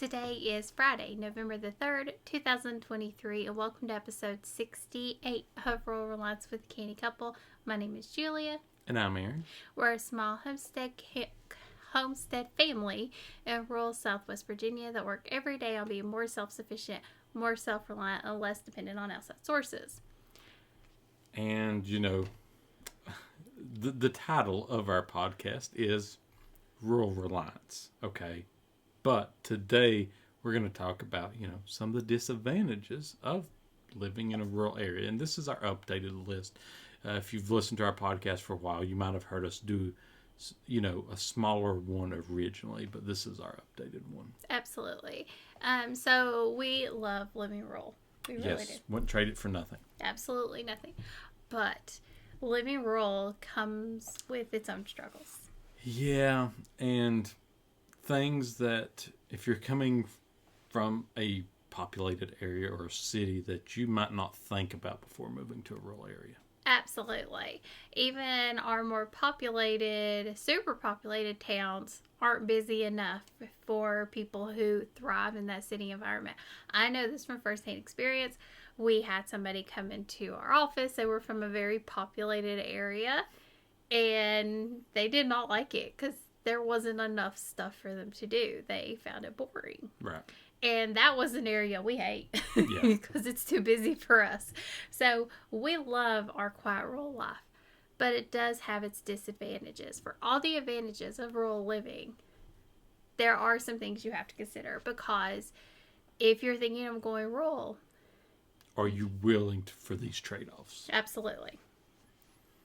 Today is Friday, November the 3rd, 2023, and welcome to episode 68 of Rural Reliance with Canny Couple. My name is Julia. And I'm Aaron. We're a small homestead family in rural Southwest Virginia that work every day on being more self-sufficient, more self-reliant, and less dependent on outside sources. And, the title of our podcast is Rural Reliance, okay? But today we're going to talk about, some of the disadvantages of living in a rural area. And this is our updated list. If you've listened to our podcast for a while, you might have heard us do, a smaller one originally, but this is our updated one. Absolutely. So we love living rural. We really do. Wouldn't trade it for nothing. Absolutely nothing. But living rural comes with its own struggles. Yeah, and things that if you're coming from a populated area or a city that you might not think about before moving to a rural area. Absolutely. Even our more populated, super populated towns aren't busy enough for people who thrive in that city environment. I know this from firsthand experience. We had somebody come into our office. They were from a very populated area, and they did not like it because there wasn't enough stuff for them to do. They found it boring. Right. And that was an area we hate Yeah. because it's too busy for us. So we love our quiet rural life, but it does have its disadvantages. For all the advantages of rural living, there are some things you have to consider, because if you're thinking of going rural, are you willing for these trade-offs? Absolutely.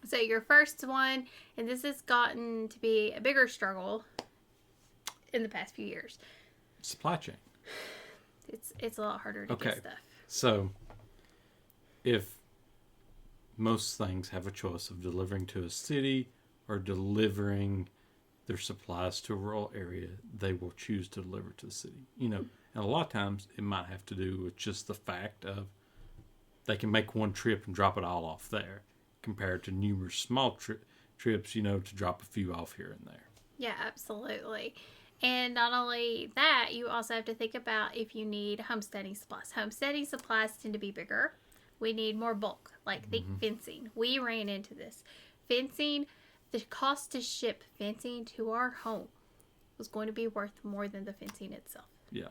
So your first one, and this has gotten to be a bigger struggle in the past few years. Supply chain. It's a lot harder to get stuff. So if most things have a choice of delivering to a city or delivering their supplies to a rural area, they will choose to deliver to the city. And a lot of times it might have to do with just the fact of they can make one trip and drop it all off there, compared to numerous small trips, to drop a few off here and there. Yeah, absolutely. And not only that, you also have to think about if you need homesteading supplies. Homesteading supplies tend to be bigger. We need more bulk, like think fencing. We ran into this. Fencing, the cost to ship fencing to our home was going to be worth more than the fencing itself. Yeah.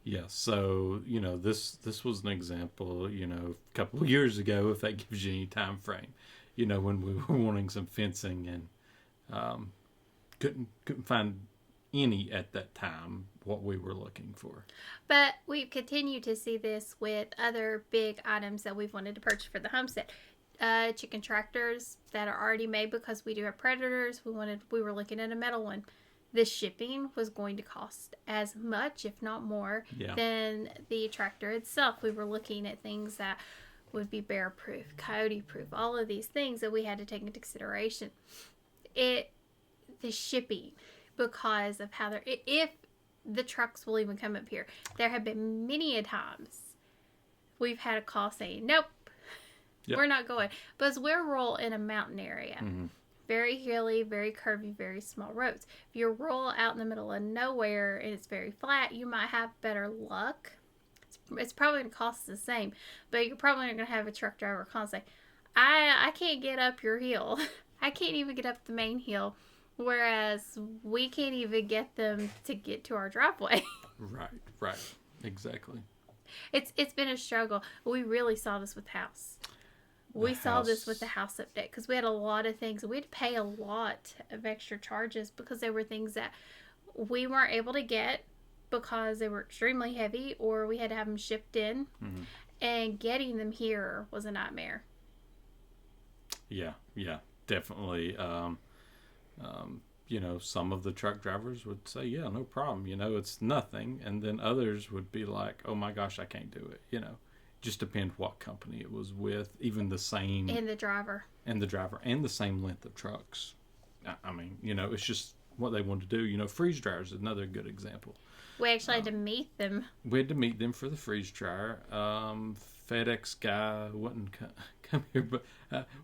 Yeah, so, this was an example, a couple of years ago, if that gives you any time frame, when we were wanting some fencing and couldn't find any at that time what we were looking for. But we've continued to see this with other big items that we've wanted to purchase for the homestead. Chicken tractors that are already made, because we do have predators. We were looking at a metal one. The shipping was going to cost as much, if not more, than the tractor itself. We were looking at things that would be bear-proof, coyote-proof, all of these things that we had to take into consideration. The shipping, because of how if the trucks will even come up here, there have been many a times we've had a call saying, nope, we're not going. Because we're rural in a mountain area. Mm-hmm. Very hilly, very curvy, very small roads. If you're rural out in the middle of nowhere and it's very flat, you might have better luck. It's probably going to cost the same, but you're probably not going to have a truck driver call and say, I can't get up your hill. I can't even get up the main hill, whereas we can't even get them to get to our driveway. Right. Exactly. It's been a struggle. We really saw this with house. We saw this with the house update, because we had a lot of things. We had to pay a lot of extra charges because there were things that we weren't able to get because they were extremely heavy, or we had to have them shipped in. Mm-hmm. And getting them here was a nightmare. Yeah, definitely. Some of the truck drivers would say, yeah, no problem. It's nothing. And then others would be like, oh my gosh, I can't do it. Just depends what company it was with, even the same. And the driver. And the same length of trucks. I mean, it's just what they want to do. Freeze dryers is another good example. We actually had to meet them. We had to meet them for the freeze dryer. FedEx guy wouldn't come here, but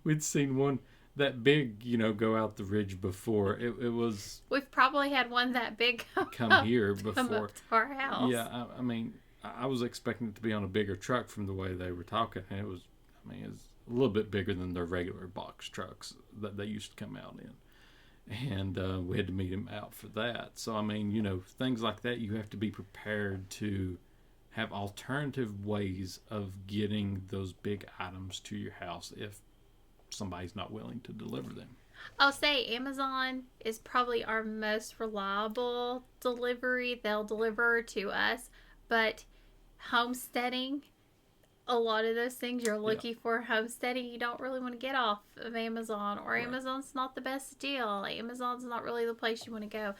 we'd seen one that big, go out the ridge before. It was We've probably had one that big come here come before. up to our house. Yeah, I mean, I was expecting it to be on a bigger truck from the way they were talking, and it's a little bit bigger than their regular box trucks that they used to come out in. And we had to meet him out for that. So, I mean, things like that, you have to be prepared to have alternative ways of getting those big items to your house if somebody's not willing to deliver them. I'll say Amazon is probably our most reliable delivery. They'll deliver to us, but homesteading, a lot of those things you're looking for homesteading, you don't really want to get off of Amazon, or Right. Amazon's not the best deal. Amazon's not really the place you want to go,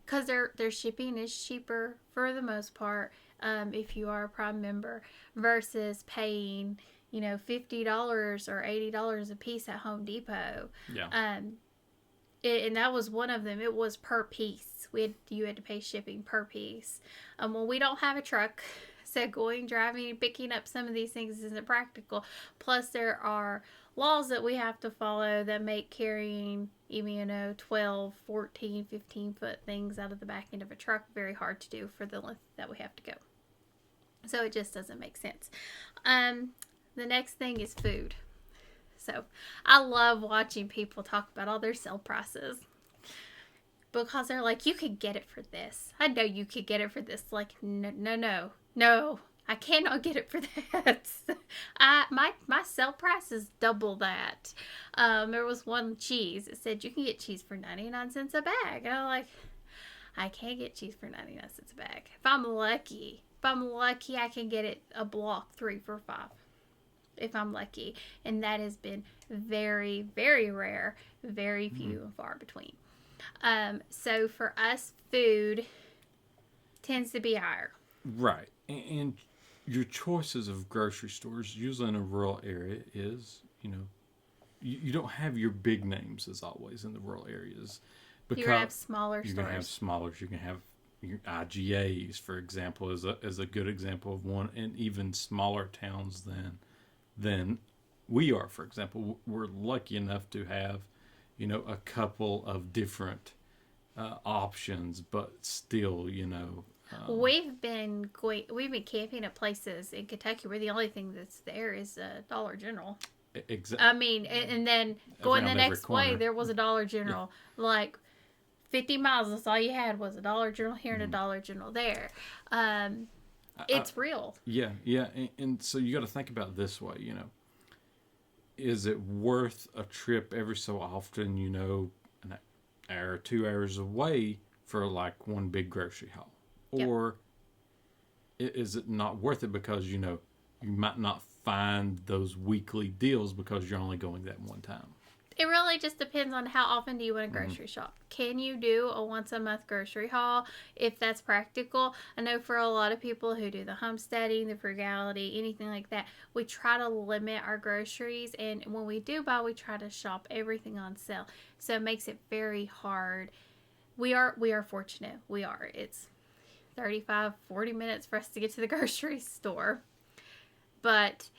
because their shipping is cheaper for the most part, if you are a Prime member, versus paying $50 or $80 a piece at Home Depot. Yeah. And that was one of them. It was per piece. You had to pay shipping per piece. Well, we don't have a truck, so going, driving, and picking up some of these things isn't practical. Plus, there are laws that we have to follow that make carrying even 12, 14, 15-foot things out of the back end of a truck very hard to do for the length that we have to go. So it just doesn't make sense. The next thing is food. So I love watching people talk about all their sale prices, because they're like, you could get it for this. I know you could get it for this. Like, no, I cannot get it for that. My sale price is double that. There was one cheese. It said you can get cheese for 99 cents a bag. And I'm like, I can't get cheese for 99 cents a bag. If I'm lucky, I can get it a block 3 for $5. If I'm lucky. And that has been very, very rare, very few and far between. So for us, food tends to be higher. Right. And your choices of grocery stores, usually in a rural area, is, you don't have your big names as always in the rural areas. You're going to have smaller You're stores. going to have smaller. You're going to have your IGAs, for example, is a good example of one, and even smaller towns than we are. For example, we're lucky enough to have, a couple of different options, but still, we've been camping at places in Kentucky where the only thing that's there is a Dollar General. Exactly. I mean, and then going the next way, there was a Dollar General. Yeah. Like 50 miles, that's all you had was a Dollar General here and a Dollar General there. It's real. Yeah. And so you got to think about it this way, is it worth a trip every so often, an hour or 2 hours away for like one big grocery haul? Or is it not worth it because, you might not find those weekly deals because you're only going that one time? It really just depends on how often do you want to grocery shop. Can you do a once a month grocery haul if that's practical? I know for a lot of people who do the homesteading, the frugality, anything like that, we try to limit our groceries, and when we do buy, we try to shop everything on sale. So it makes it very hard. We are fortunate. We are. It's 35, 40 minutes for us to get to the grocery store. But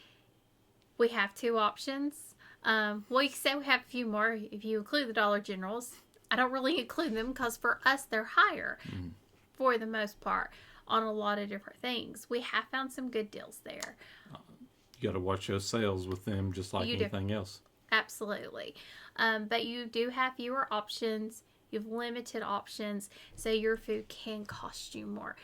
we have 2 options. Well, you can say we have a few more if you include the Dollar Generals. I don't really include them because for us they're higher for the most part on a lot of different things. We have found some good deals there. You got to watch those sales with them just like anything else. Absolutely. But you do have fewer options. You have limited options, so your food can cost you more.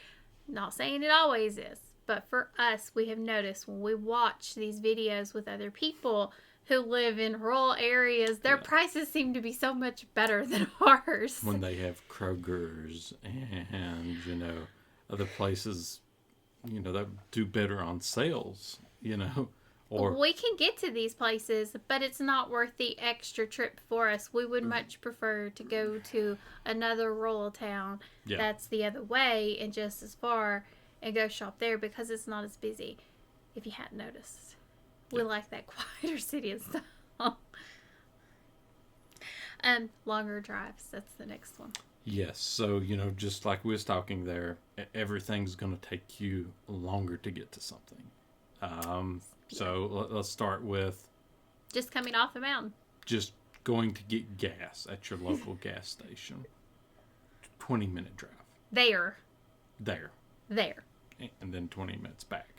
Not saying it always is, but for us, we have noticed when we watch these videos with other people who live in rural areas, their prices seem to be so much better than ours. When they have Kroger's and, other places, that do better on sales, or we can get to these places, but it's not worth the extra trip for us. We would much prefer to go to another rural town that's the other way and just as far and go shop there because it's not as busy, if you hadn't noticed. We like that quieter city and stuff. Longer drives. That's the next one. Yes. So, just like we was talking there, everything's going to take you longer to get to something. So let's start with... just coming off the mountain. just going to get gas at your local gas station. 20-minute drive. There. And then 20 minutes back.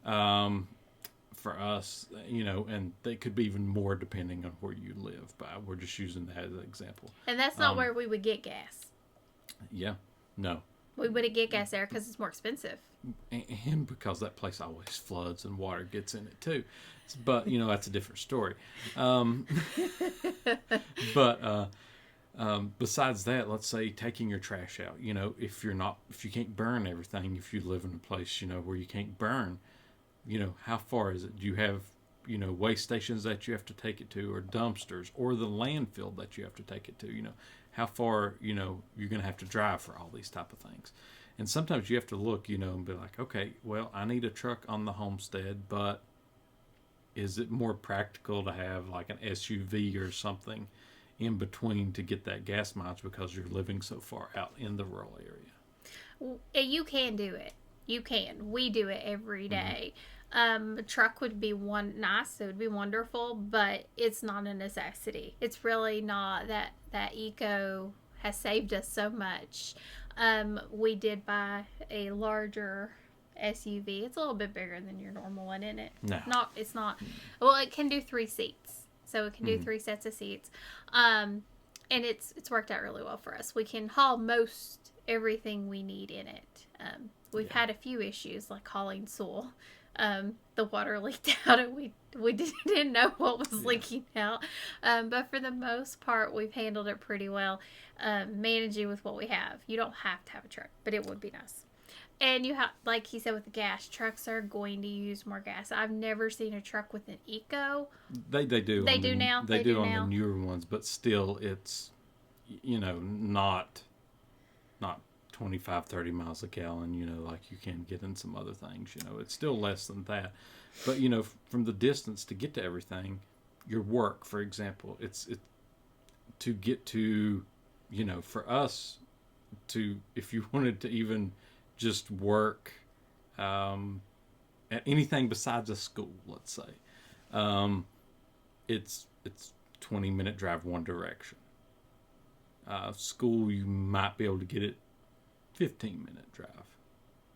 For us, and they could be even more depending on where you live. But we're just using that as an example. And that's not where we would get gas. Yeah. No. We wouldn't get gas there because it's more expensive. And because that place always floods and water gets in it too. But, that's a different story. Besides that, let's say taking your trash out. If you can't burn everything, if you live in a place, where you can't burn, how far is it? Do you have, waste stations that you have to take it to, or dumpsters, or the landfill that you have to take it to? How far, you're going to have to drive for all these type of things. And sometimes you have to look, and be like, okay, well, I need a truck on the homestead, but is it more practical to have like an SUV or something in between to get that gas mileage because you're living so far out in the rural area? You can do it. You can. We do it every day. A truck would be nice. It would be wonderful, but it's not a necessity. It's really not. That eco has saved us so much. We did buy a larger SUV. It's a little bit bigger than your normal one, isn't it? No. It's not. Well, it can do 3 seats. So it can do 3 sets of seats. And it's worked out really well for us. We can haul most everything we need in it. We've had a few issues like hauling soil. The water leaked out and we didn't know what was leaking out. But for the most part, we've handled it pretty well, managing with what we have. You don't have to have a truck, but it would be nice. And you have, like he said, with the gas, trucks are going to use more gas. I've never seen a truck with an eco. They do. They do now. They do on the newer ones, but still, it's not 25, 30 miles a gallon. Like you can get in some other things. It's still less than that. But from the distance to get to everything, your work, for example, it's to get to, for us to, if you wanted to even just work at anything besides a school, let's say, it's 20-minute drive one direction. School, you might be able to get it 15-minute drive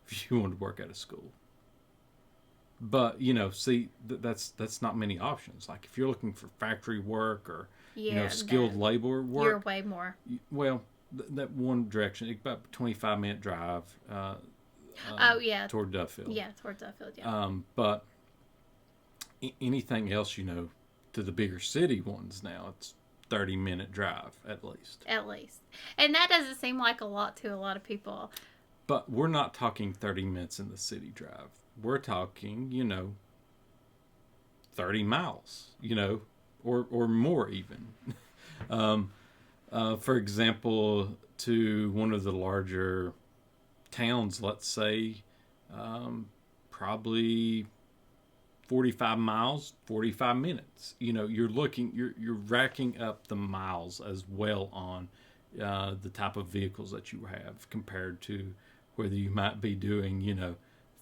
if you want to work at a school. But see, that's not many options. Like if you're looking for factory work or skilled labor work, you're way more. Well, that one direction, about 25-minute drive. Toward Duffield. Yeah, toward Duffield. Yeah. But anything else, to the bigger city ones now, it's 30-minute drive at least. And that doesn't seem like a lot to a lot of people. But we're not talking 30 minutes in the city drive. We're talking, 30 miles, or more even. For example, to one of the larger towns, let's say, probably 45 miles, 45 minutes. You're racking up the miles as well on the type of vehicles that you have compared to whether you might be doing,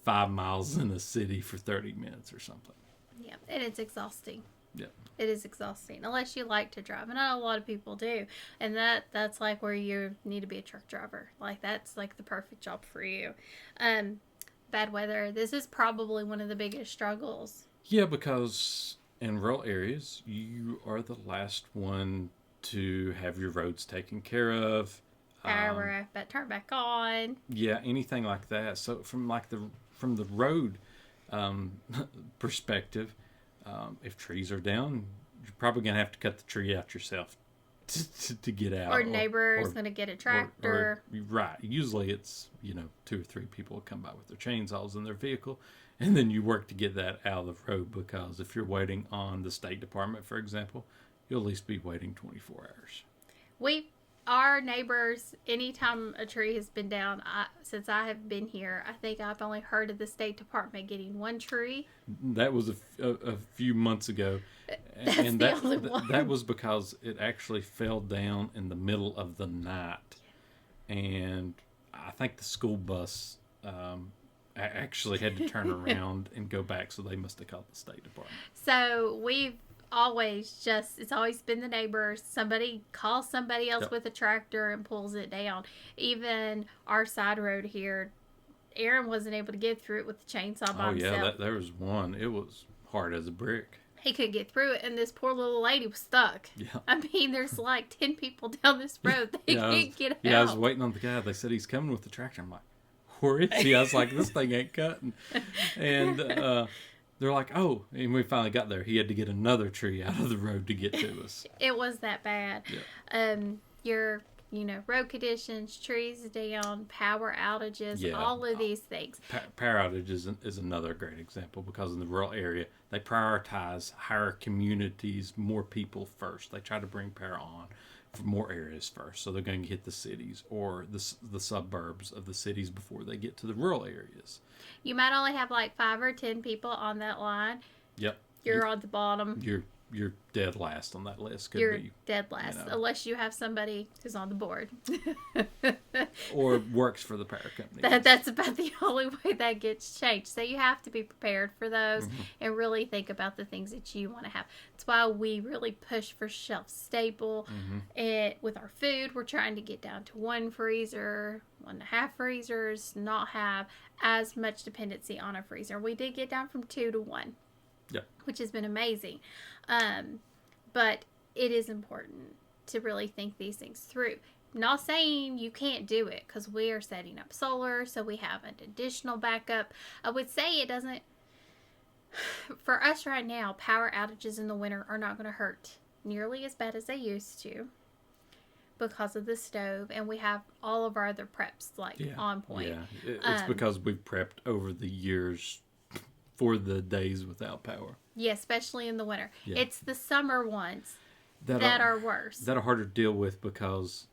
5 miles in the city for 30 minutes or something. Yeah, and it's exhausting. Yeah. It is exhausting, unless you like to drive. And I know a lot of people do. And that's like where you need to be a truck driver. Like, that's like the perfect job for you. Bad weather. This is probably one of the biggest struggles. Yeah, because in rural areas, you are the last one to have your roads taken care of. Power turn back on. Yeah, anything like that. So from the road perspective, if trees are down, you're probably going to have to cut the tree out yourself to get out. Or neighbor's going to get a tractor. Right. Usually it's, 2 or 3 people will come by with their chainsaws in their vehicle, and then you work to get that out of the road, because if you're waiting on the State Department, for example, you'll at least be waiting 24 hours. Our neighbors, anytime a tree has been down, since I have been here, I think I've only heard of the State Department getting 1 tree. That was a few months ago. And the only one. That was because it actually fell down in the middle of the night. And I think the school bus actually had to turn around and go back, so they must have called the State Department. So it's always been the neighbors. Somebody calls somebody else Yep. with a tractor and pulls it down. Even our side road here, Aaron wasn't able to get through it with the chainsaw by Oh yeah, himself. there was one. It was hard as a brick. He couldn't get through it, and this poor little lady was stuck. Yeah. I mean, there's like 10 people down this road. They can't get out. Yeah, I was waiting on the guy. They said he's coming with the tractor. I'm like, where is he? I was like, this thing ain't cutting. And they're like, oh. And we finally got there. He had to get another tree out of the road to get to us. It was that bad. Yeah. Your road conditions, trees down, power outages, Yeah. all of these things. Power outage is another great example because in the rural area, they prioritize higher communities, more people first. They try to bring power on for more areas first. So they're going to hit the cities or the suburbs of the cities before they get to the rural areas. You might only have like 5 or 10 people on that line. Yep. You're on the bottom. You're dead last on that list. You're dead last, you know. unless you have somebody who's on the board. Or works for the power company. That's about the only way that gets changed. So you have to be prepared for those and really think about the things that you want to have. That's why we really push for shelf stable. And with our food, we're trying to get down to 1 freezer, 1.5 freezers, not have as much dependency on a freezer. We did get down from 2 to 1. Yep. Which has been amazing. But it is important to really think these things through. Not saying you can't do it, because we are setting up solar, so we have an additional backup. I would say it doesn't, for us right now, power outages in the winter are not going to hurt nearly as bad as they used to because of the stove, and we have all of our other preps on point. Yeah, it's because we've prepped over the years for the days without power. Yeah, especially in the winter. Yeah. It's the summer ones that are worse. That are harder to deal with because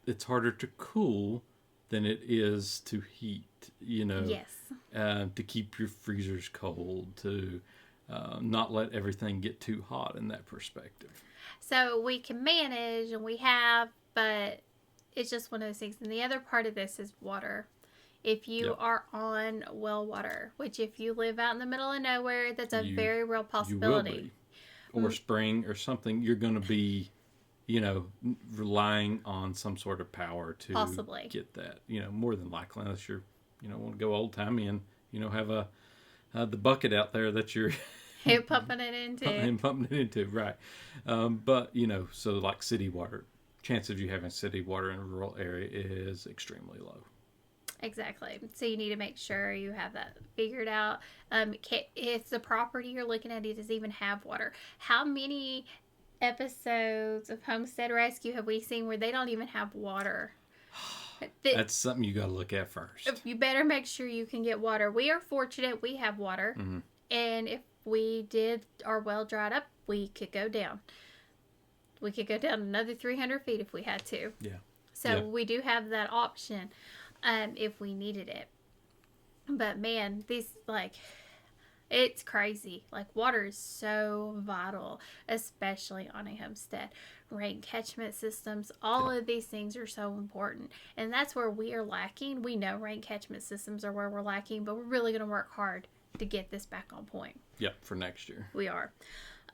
it's harder to cool than it is to heat, Yes. To keep your freezers cold, to not let everything get too hot in that perspective. So we can manage, and we have, but it's just one of those things. And the other part of this is water. If you are on well water, which if you live out in the middle of nowhere, that's a very real possibility. You will be. Or spring or something, you're going to be, relying on some sort of power to possibly get that. More than likely, unless you're, want to go old timey and, have the bucket out there that you're pumping it into. Right. But, so like city water, chance of you having city water in a rural area is extremely low. Exactly. So you need to make sure you have that figured out. If the property you're looking at does even have water, how many episodes of Homestead Rescue have we seen where they don't even have water? That's something you got to look at first. You better make sure you can get water. We are fortunate we have water. Mm-hmm. And if we did our well dried up, we could go down. We could go down another 300 feet if we had to. Yeah. So we do have that option. If we needed it. But man, it's crazy. Water is so vital, especially on a homestead. Rain catchment systems, all of these things are so important. And that's where we are lacking. We know rain catchment systems are where we're lacking, but we're really going to work hard to get this back on point. Yep, for next year. We are.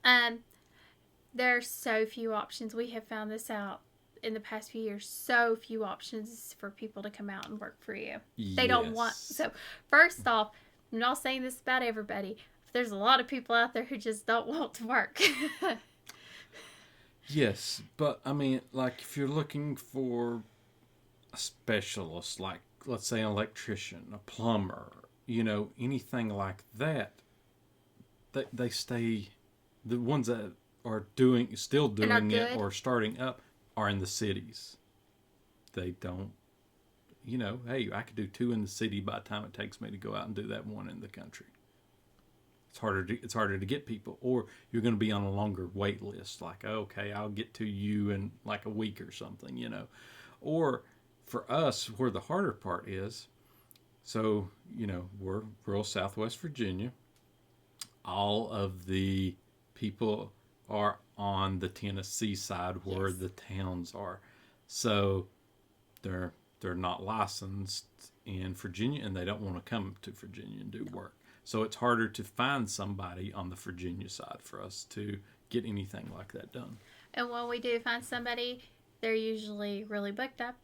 There are so few options. We have found this out in the past few years, so few options for people to come out and work for you. They don't want. So first off, I'm not saying this about everybody. There's a lot of people out there who just don't want to work. Yes, but I mean, if you're looking for a specialist, like let's say an electrician, a plumber, anything like that, they stay. The ones that are still doing it or starting up are in the cities. They don't, hey, I could do 2 in the city by the time it takes me to go out and do that 1 in the country. It's harder to get people, or you're going to be on a longer wait list. Okay, I'll get to you in a week or something, Or for us, where the harder part is, so, we're rural Southwest Virginia. All of the people are on the Tennessee side where the towns are. So they're not licensed in Virginia, and they don't want to come to Virginia and do work. So it's harder to find somebody on the Virginia side for us to get anything like that done And when we do find somebody, they're usually really booked up.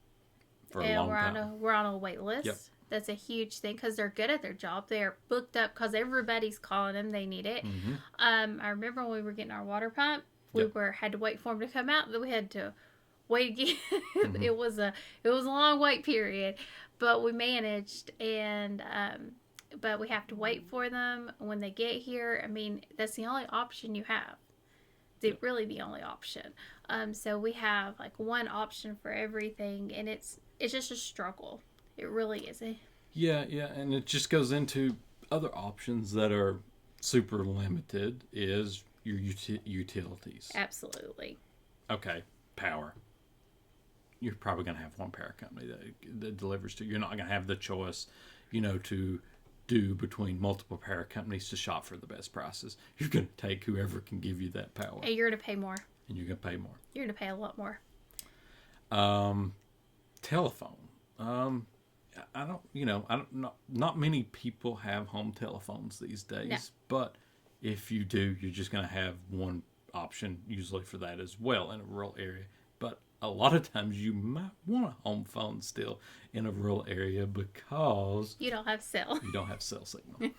for a And long time. we're on a wait list. Yep. That's a huge thing because they're good at their job. They're booked up because everybody's calling them. They need it. Mm-hmm. I remember when we were getting our water pump, we Yep. had to wait for them to come out. Then we had to wait again. Mm-hmm. It was a long wait period, but we managed. And but we have to wait for them when they get here. I mean, that's the only option you have. It's really the only option. So we have like one option for everything, and it's just a struggle. It really is. Yeah, and it just goes into other options that are super limited is your utilities. Absolutely. Okay, power. You're probably going to have one power company that delivers to you. You're not going to have the choice, to do between multiple power companies to shop for the best prices. You're going to take whoever can give you that power. And you're going to pay more. And you're going to pay more. You're going to pay a lot more. Telephone. Not many people have home telephones these days, No. but if you do, you're just going to have one option usually for that as well in a rural area. But a lot of times you might want a home phone still in a rural area because You don't have cell. you don't have cell signal.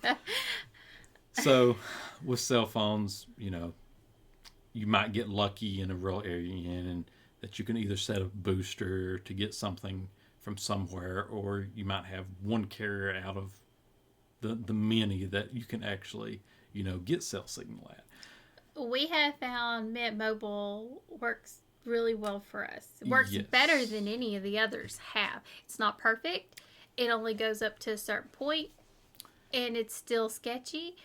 So with cell phones, you might get lucky in a rural area and that you can either set a booster to get something from somewhere, or you might have one carrier out of the many that you can actually, get cell signal at. We have found Mint Mobile works really well for us. It works Yes. better than any of the others have. It's not perfect. It only goes up to a certain point, and it's still sketchy.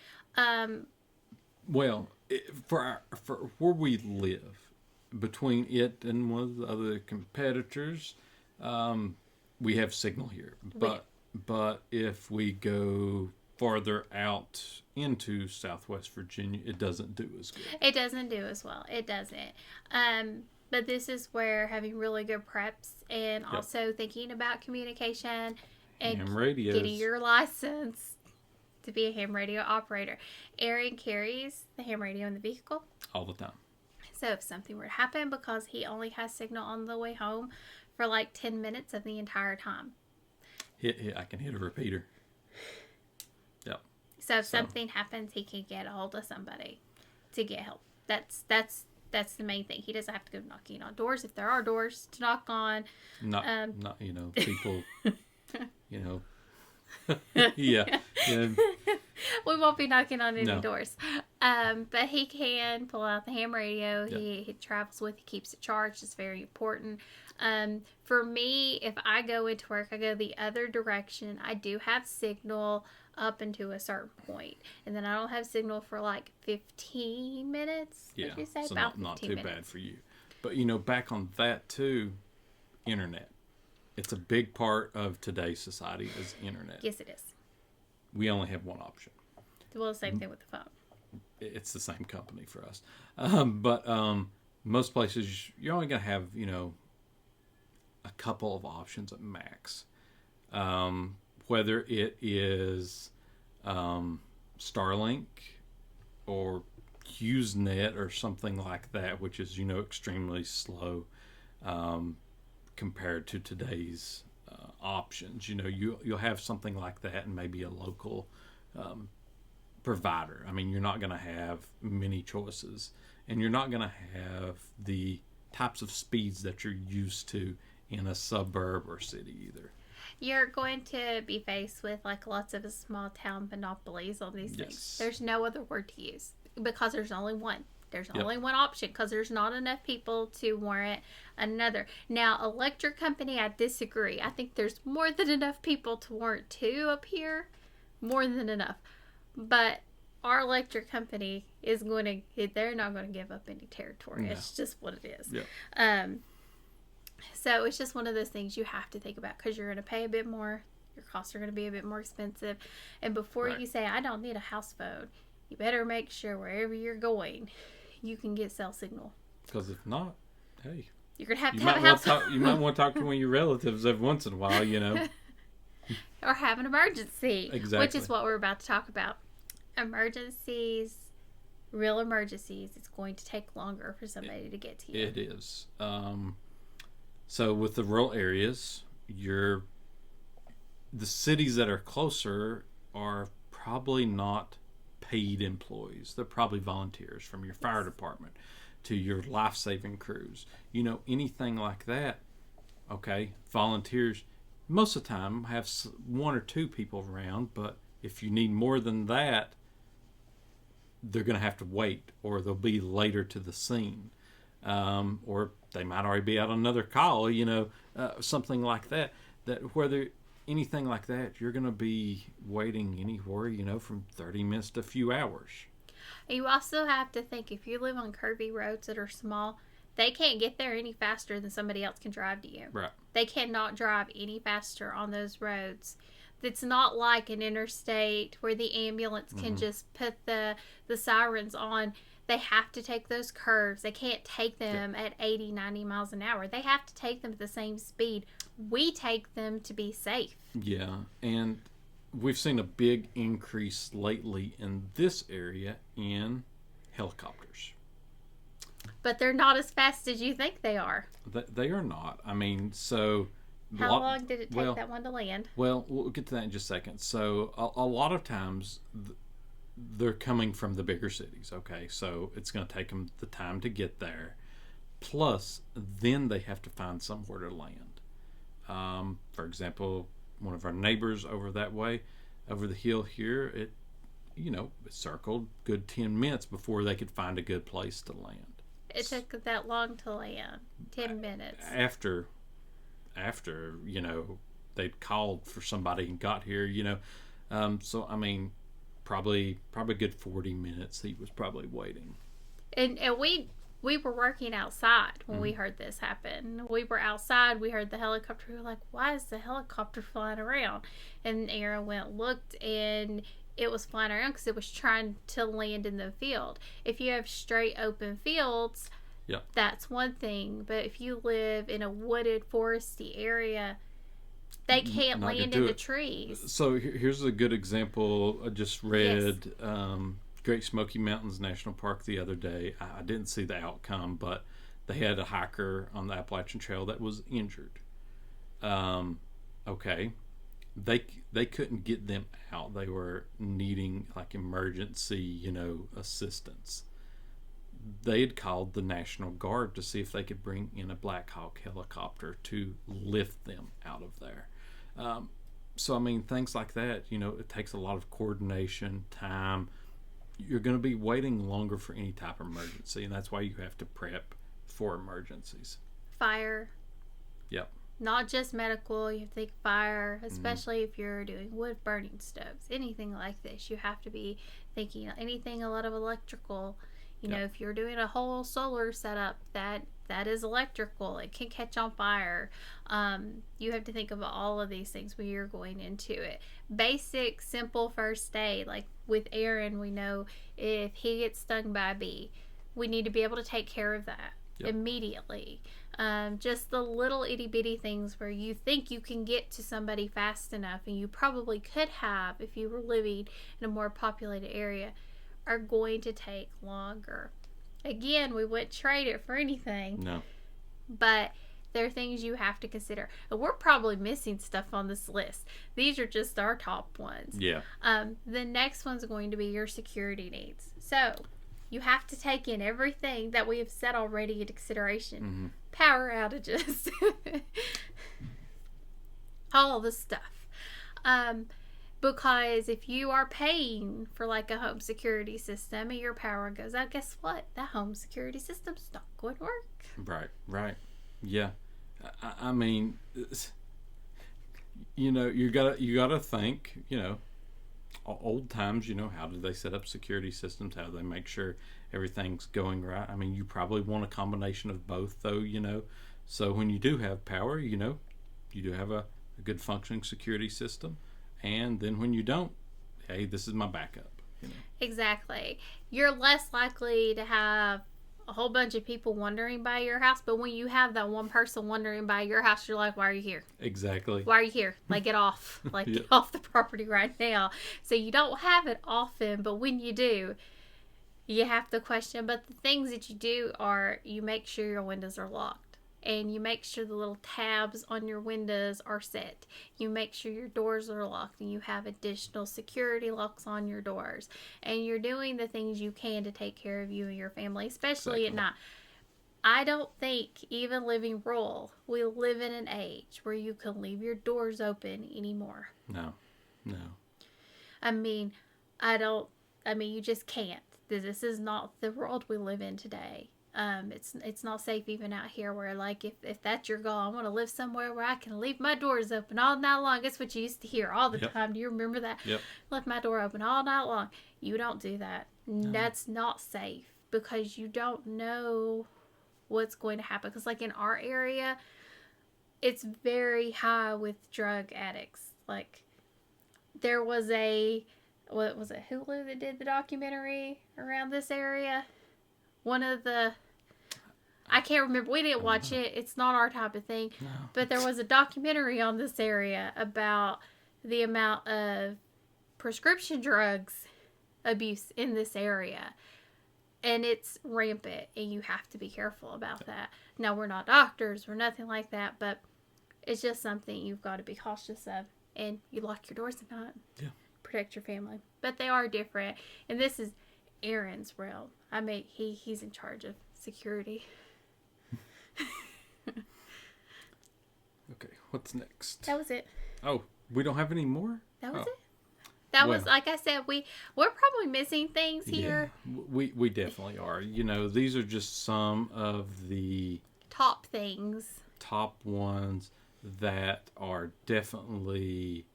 Well, for where we live, between it and one of the other competitors, we have signal here. But if we go farther out into Southwest Virginia, it doesn't do as good. It doesn't do as well. It doesn't. But this is where having really good preps and also thinking about communication and Ham radios. getting your license to be a ham radio operator. Aaron carries the ham radio in the vehicle. All the time. So if something were to happen, because he only has signal on the way home for like 10 minutes of the entire time. I can hit a repeater. Yep. So if something happens, he can get a hold of somebody to get help. That's the main thing. He doesn't have to go knocking on doors if there are doors to knock on. Not people. Yeah. We won't be knocking on any No. doors. But he can pull out the ham radio. Yep. He travels with it, keeps it charged. It's very important. For me, if I go into work, I go the other direction. I do have signal up into a certain point, and then I don't have signal for like 15 minutes. Yeah. Would you say So about not 15 too minutes? bad for you. But back on that too, internet. It's a big part of today's society is internet. Yes, it is. We only have one option. Well, the same thing with the phone. It's the same company for us. But most places, you're only going to have, a couple of options at max. Whether it is Starlink or HughesNet or something like that, which is, extremely slow compared to today's options. You'll have something like that and maybe a local provider. I mean, you're not going to have many choices, and you're not going to have the types of speeds that you're used to in a suburb or city either. You're going to be faced with like lots of small town monopolies on these Yes. things. There's no other word to use because there's only one. There's Yep. only one option because there's not enough people to warrant another. Now, electric company, I disagree. I think there's more than enough people to warrant two up here. More than enough. But our electric company is going to, they're not going to give up any territory. No. It's just what it is. Yep. So it's just one of those things you have to think about because you're going to pay a bit more. Your costs are going to be a bit more expensive. And before Right. you say, I don't need a house phone, you better make sure wherever you're going, you can get cell signal. Because if not, hey, You're going to have you to have might a house want to phone. you might want to talk to one of your relatives every once in a while. Or have an emergency. Which Exactly. is what we're about to talk about. Emergencies real emergencies, it's going to take longer for somebody to get to you. It is. So with the rural areas, the cities that are closer are probably not paid employees. They're probably volunteers from your fire department to your life-saving crews. Anything like that, okay, volunteers most of the time have one or two people around, but if you need more than that, they're going to have to wait, or they'll be later to the scene. Or they might already be out on another call, something like that. Whether anything like that, you're going to be waiting anywhere, from 30 minutes to a few hours. You also have to think, if you live on curvy roads that are small, they can't get there any faster than somebody else can drive to you. Right. They cannot drive any faster on those roads. It's not like an interstate where the ambulance can just put the sirens on. They have to take those curves. They can't take them at 80, 90 miles an hour. They have to take them at the same speed. We take them to be safe. Yeah, and we've seen a big increase lately in this area in helicopters. But they're not as fast as you think they are. They are not. I mean, so... How long did it take that one to land? Well, we'll get to that in just a second. So a lot of times they're coming from the bigger cities, okay? So it's going to take them the time to get there. Plus, then they have to find somewhere to land. For example, one of our neighbors over that way, over the hill here, it circled good 10 minutes before they could find a good place to land. It took that long to land, 10 minutes. After they'd called for somebody and got here, so I mean, probably a good 40 minutes he was probably waiting. And we were working outside when we heard this happen. We were outside, we heard the helicopter. We were like, why is the helicopter flying around? And Aaron looked, and it was flying around because it was trying to land in the field. If you have straight open fields, that's one thing. But if you live in a wooded, foresty area, they can't land in the trees. So here's a good example. I just read Great Smoky Mountains National Park the other day. I didn't see the outcome, but they had a hiker on the Appalachian Trail that was injured. Okay. They couldn't get them out. They were needing like emergency, assistance. They had called the National Guard to see if they could bring in a Black Hawk helicopter to lift them out of there. So I mean, things like that, it takes a lot of coordination, time. You're going to be waiting longer for any type of emergency, and that's why you have to prep for emergencies. Fire. Yep. Not just medical, you have to think fire, especially if you're doing wood burning stoves. Anything like this, you have to be thinking anything a lot of electrical. If you're doing a whole solar setup, that is electrical. It can catch on fire. You have to think of all of these things when you're going into it. Basic, simple first aid. Like with Aaron, we know if he gets stung by a bee, we need to be able to take care of that immediately. Just the little itty bitty things where you think you can get to somebody fast enough, and you probably could have if you were living in a more populated area, are going to take longer. Again, we wouldn't trade it for anything. No. But there are things you have to consider. And we're probably missing stuff on this list. These are just our top ones. Yeah. The next one's going to be your security needs. So you have to take in everything that we have said already into consideration. Power outages. All the stuff. Because if you are paying for like a home security system and your power goes out, guess what? That home security system's not going to work. Right. Yeah. I mean, you gotta think, old times, how do they set up security systems? How do they make sure everything's going right? I mean, you probably want a combination of both, though, So when you do have power, you do have a good functioning security system. And then when you don't, hey, this is my backup. Exactly. You're less likely to have a whole bunch of people wandering by your house, but when you have that one person wandering by your house, you're like, why are you here? Exactly. Why are you here? Like, get off. Get off the property right now. So you don't have it often, but when you do, you have to question. But the things that you do are you make sure your windows are locked. And you make sure the little tabs on your windows are set. You make sure your doors are locked and you have additional security locks on your doors. And you're doing the things you can to take care of you and your family, especially at night. I don't think, even living rural, we live in an age where you can leave your doors open anymore. No. I mean, you just can't. This is not the world we live in today. It's not safe even out here where, like, if that's your goal, I want to live somewhere where I can leave my doors open all night long. That's what you used to hear all the time. Do you remember that? Yep. Left my door open all night long. You don't do that. No. That's not safe because you don't know what's going to happen. Because, like, in our area, it's very high with drug addicts. Like, there was what was it, Hulu that did the documentary around this area? I can't remember. We didn't watch it. It's not our type of thing. No. But there was a documentary on this area about the amount of prescription drugs abuse in this area. And it's rampant. And you have to be careful about that. Now, we're not doctors or nothing like that. But it's just something you've got to be cautious of. And you lock your doors at night. Yeah. Protect your family. But they are different. And this is Aaron's realm. He's in charge of security. Okay, what's next? That was it. Oh, we don't have any more? That was it. That was, like I said, we're probably missing things here. Yeah, we definitely are. You know, these are just some of the top things. Top ones that are definitely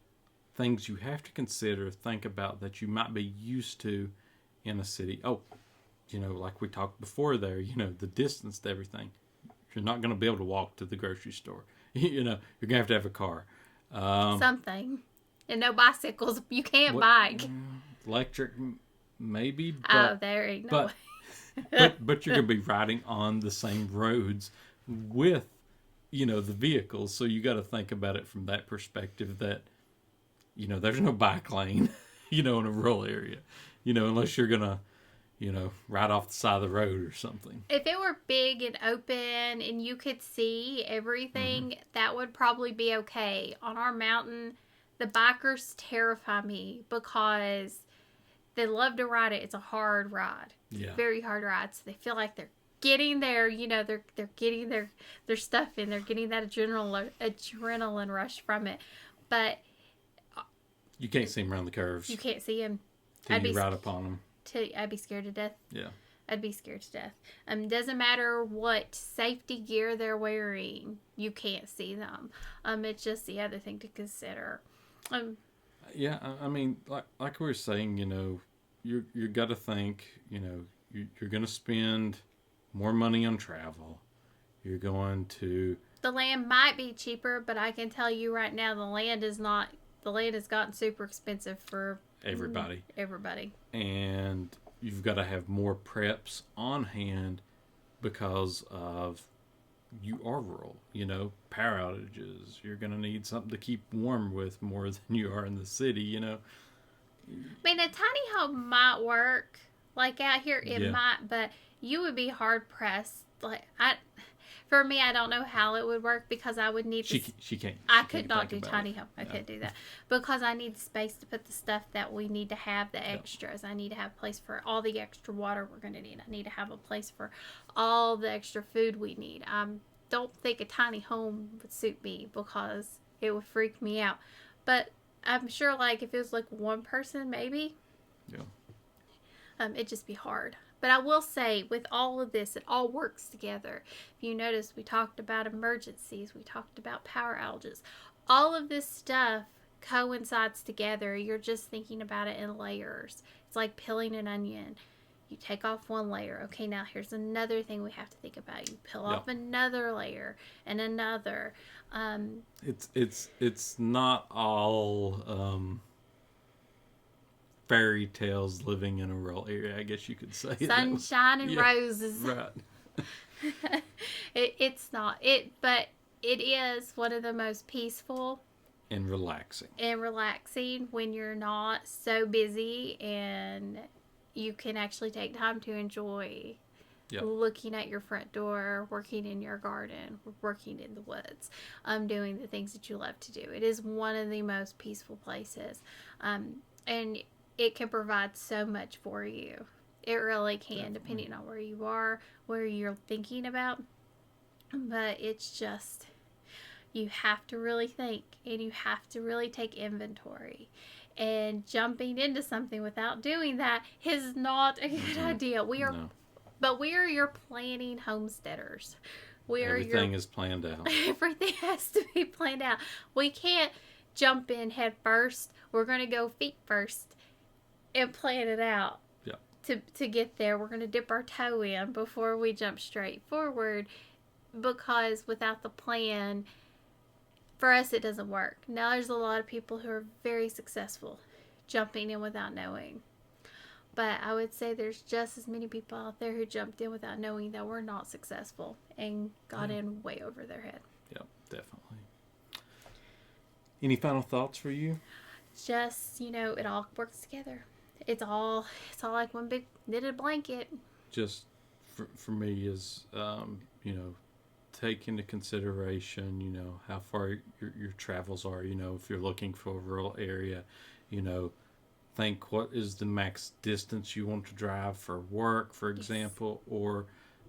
things you have to consider, think about, that you might be used to in a city. Oh, you know, like we talked before there, you know, the distance to everything. You're not going to be able to walk to the grocery store. You know, you're going to have a car. Something. And no bicycles. You can't bike. Electric, maybe. But, there ain't no way. but you're going to be riding on the same roads with, you know, the vehicles. So you got to think about it from that perspective that, you know, there's no bike lane, you know, in a rural area. You know, unless you're going to, you know, right off the side of the road or something. If it were big and open and you could see everything, that would probably be okay. On our mountain, the bikers terrify me because they love to ride it. It's a hard ride. Yeah. Very hard ride. So they feel like they're getting there, you know, they're getting their stuff in. They're getting that adrenaline rush from it. But you can't see them around the curves. You can't see them. Till you ride upon them. I'd be scared to death. Yeah. I'd be scared to death. Doesn't matter what safety gear they're wearing, you can't see them. It's just the other thing to consider. Yeah, I mean, like we were saying, you know, you got to think, you know, you're going to spend more money on travel. You're going to. The land might be cheaper, but I can tell you right now, the land has gotten super expensive for everybody. And you've got to have more preps on hand because of you are rural, you know, power outages. You're going to need something to keep warm with more than you are in the city, you know. I mean, a tiny home might work. Like out here, it might, but you would be hard pressed. Like for me, I don't know how it would work because I would need. She can't. I could not do tiny home. I couldn't do that because I need space to put the stuff that we need to have, the extras. I need to have a place for all the extra water we're going to need. I need to have a place for all the extra food we need. I don't think a tiny home would suit me because it would freak me out. But I'm sure, like, if it was like one person, maybe. Yeah. It'd just be hard. But I will say, with all of this, it all works together. If you notice, we talked about emergencies. We talked about power outages. All of this stuff coincides together. You're just thinking about it in layers. It's like peeling an onion. You take off one layer. Okay, now here's another thing we have to think about. You peel off another layer and another. It's not all fairy tales living in a rural area, I guess you could say. Sunshine and roses. Right. It's not. But it is one of the most peaceful and relaxing. When you're not so busy and you can actually take time to enjoy Yep. looking at your front door, working in your garden, working in the woods, doing the things that you love to do. It is one of the most peaceful places, and it can provide so much for you. It really can, Definitely. depending on where you are, where you're thinking about. But it's just, you have to really think, and you have to really take inventory. And jumping into something without doing that is not a good idea. No. But we are your planning homesteaders. Everything is planned out. Everything has to be planned out. We can't jump in head first. We're going to go feet first and plan it out. Yeah. To get there, we're going to dip our toe in before we jump straight forward, because without the plan, for us, it doesn't work. Now, there's a lot of people who are very successful jumping in without knowing. But I would say there's just as many people out there who jumped in without knowing that were not successful and got in way over their head. Yep, definitely. Any final thoughts for you? Just, it all works together. It's all like one big knitted blanket. Just for me is, take into consideration, how far your travels are. If you're looking for a rural area, think what is the max distance you want to drive for work, for example, or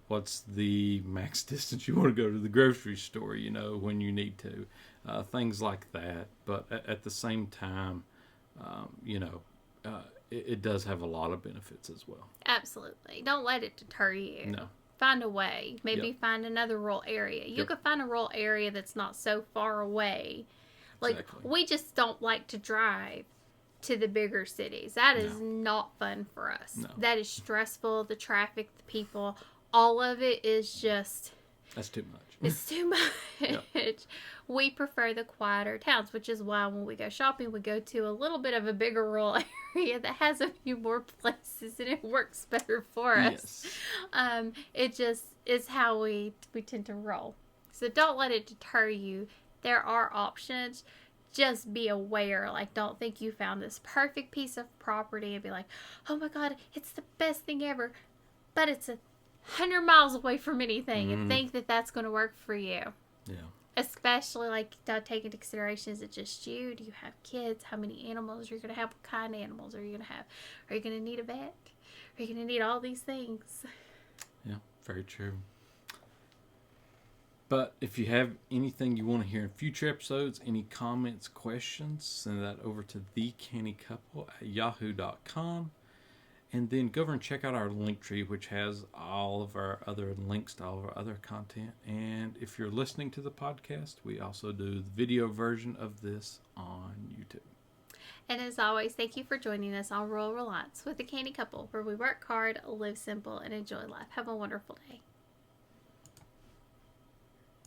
what's the max distance you want to go to the grocery store, when you need to. Things like that. But at the same time, it does have a lot of benefits as well. Absolutely. Don't let it deter you. No. Find a way. Maybe find another rural area. You could find a rural area that's not so far away. Like, we just don't like to drive to the bigger cities. That is not fun for us. No. That is stressful. The traffic, the people, all of it is just... That's too much. It's too much. We prefer the quieter towns, which is why when we go shopping, we go to a little bit of a bigger rural area that has a few more places, and it works better for us. Yes. It just is how we tend to roll. So don't let it deter you. There are options. Just be aware. Like, don't think you found this perfect piece of property and be like, oh my God, it's the best thing ever. But it's 100 miles away from anything, and think that that's going to work for you. Yeah. Especially, like, don't take into consideration, is it just you? Do you have kids? How many animals are you going to have? What kind of animals are you going to have? Are you going to need a vet? Are you going to need all these things? Yeah, very true. But if you have anything you want to hear in future episodes, any comments, questions, send that over to thecannycouple@yahoo.com. And then go over and check out our link tree, which has all of our other links to all of our other content. And if you're listening to the podcast, we also do the video version of this on YouTube. And as always, thank you for joining us on Rural Reliance with the Canny Couple, where we work hard, live simple, and enjoy life. Have a wonderful day.